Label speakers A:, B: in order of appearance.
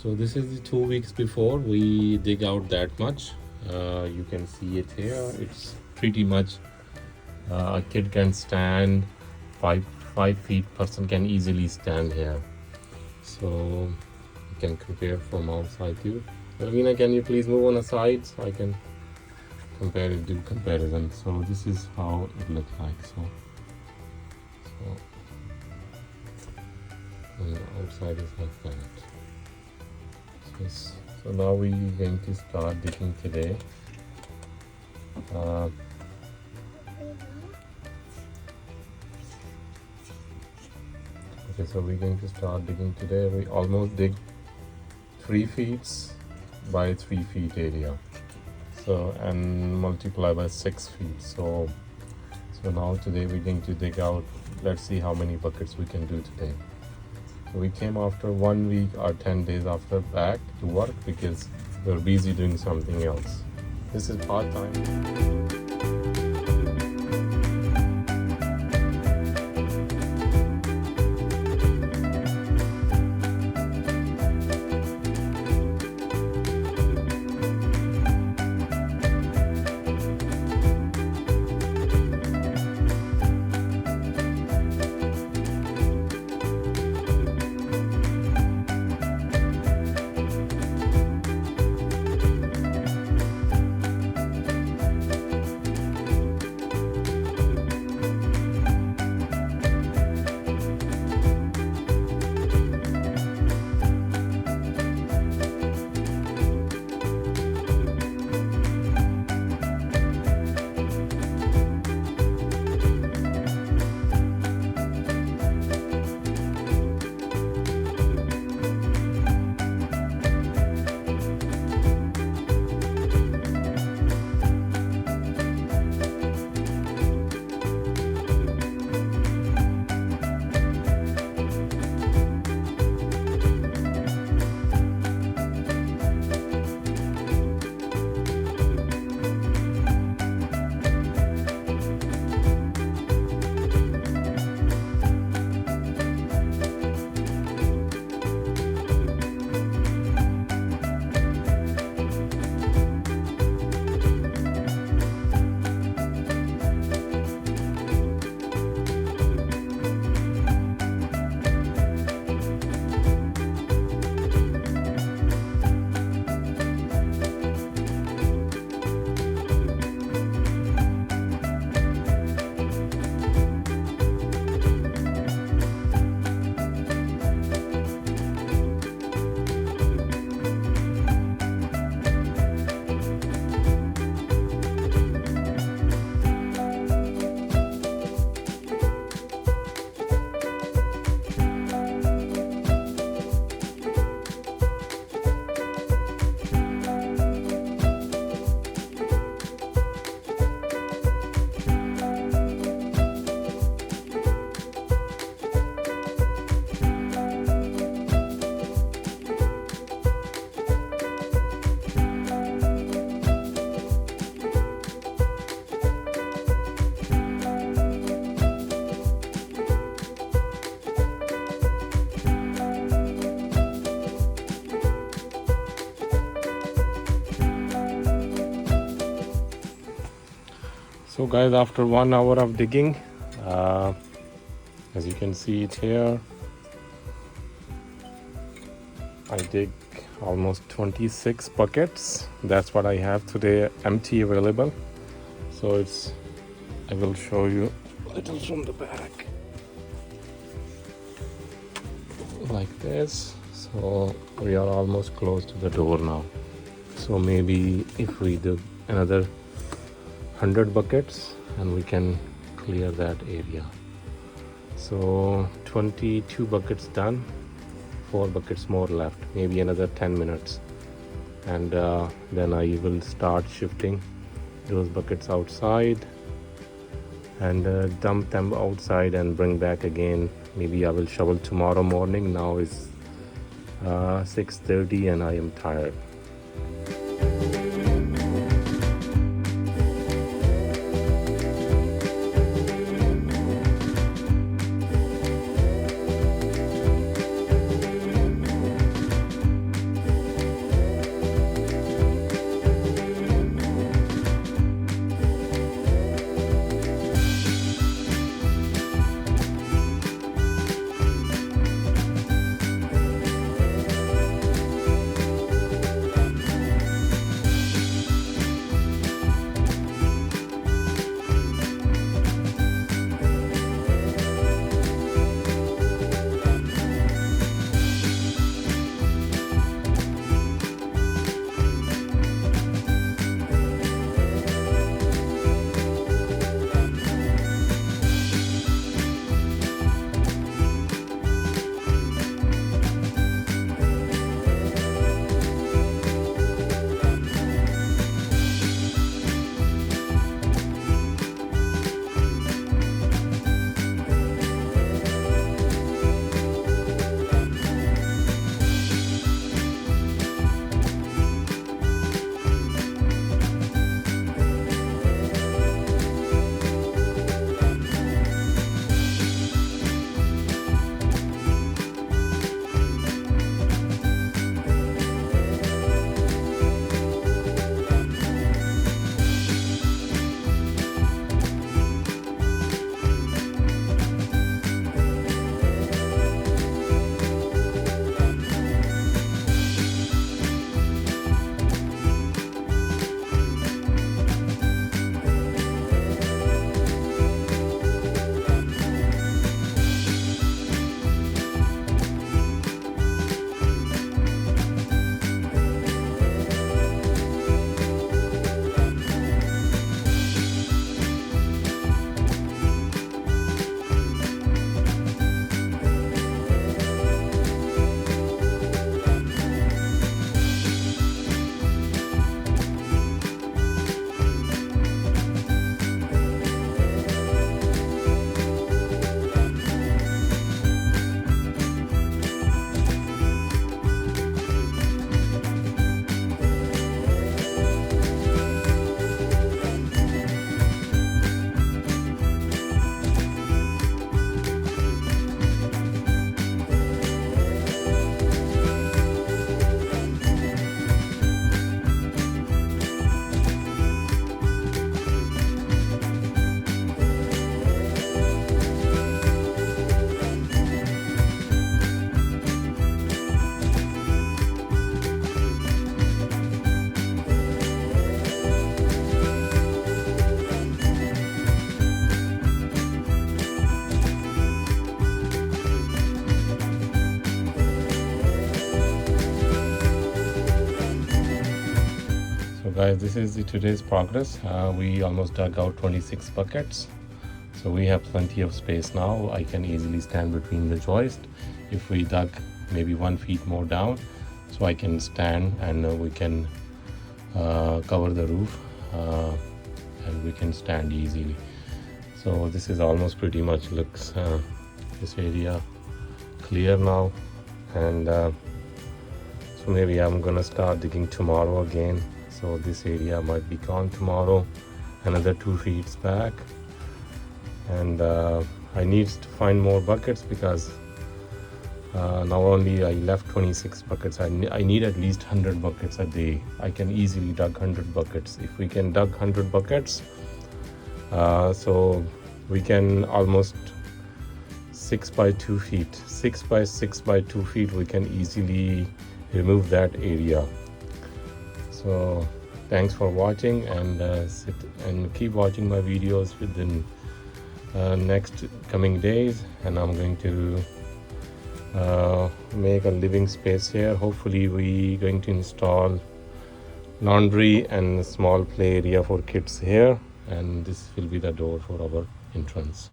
A: So this is the 2 weeks before we dig out that much. You can see it here. It's pretty much a kid can stand 5 feet person can easily stand here. So you can compare from outside view. Alvina, can you please move on the side so I can compare it, do comparison. So this is how it looks like. So on the outside is like that. So now we're going to start digging today. Okay, so we're going to start digging today. We almost dig 3 feet by 3 feet area. So and multiply by 6 feet. So now today we're going to dig out. Let's see how many buckets we can do today. So we came after 1 week or 10 days after back to work because we're busy doing something else. This is part time. So guys, after 1 hour of digging, as you can see it here, I dig almost 26 buckets. That's what I have today empty available. So I will show you a little from the back like this. So we are almost close to the door now. So maybe if we do another 100 buckets and we can clear that area. So 22 buckets done, 4 buckets more left, maybe another 10 minutes, and then I will start shifting those buckets outside and dump them outside and bring back again. Maybe I will shovel tomorrow morning. Now is 6:30 and I am tired. guys, this is today's progress. We almost dug out 26 buckets, so we have plenty of space now. I can easily stand between the joist. If we dug maybe 1 feet more down, so I can stand and we can cover the roof and we can stand easily. So this is almost pretty much looks this area clear now, and so maybe I'm gonna start digging tomorrow again. So this area might be gone tomorrow, another 2 feet back, and I need to find more buckets because now only I left 26 buckets. I need at least 100 buckets a day. I can easily dug 100 buckets. If we can dug 100 buckets, so we can almost 6 by 2 feet, 6 by 6 by 2 feet, we can easily remove that area. So thanks for watching, and sit and keep watching my videos within next coming days, and I'm going to make a living space here. Hopefully we going to install laundry and a small play area for kids here, and this will be the door for our entrance.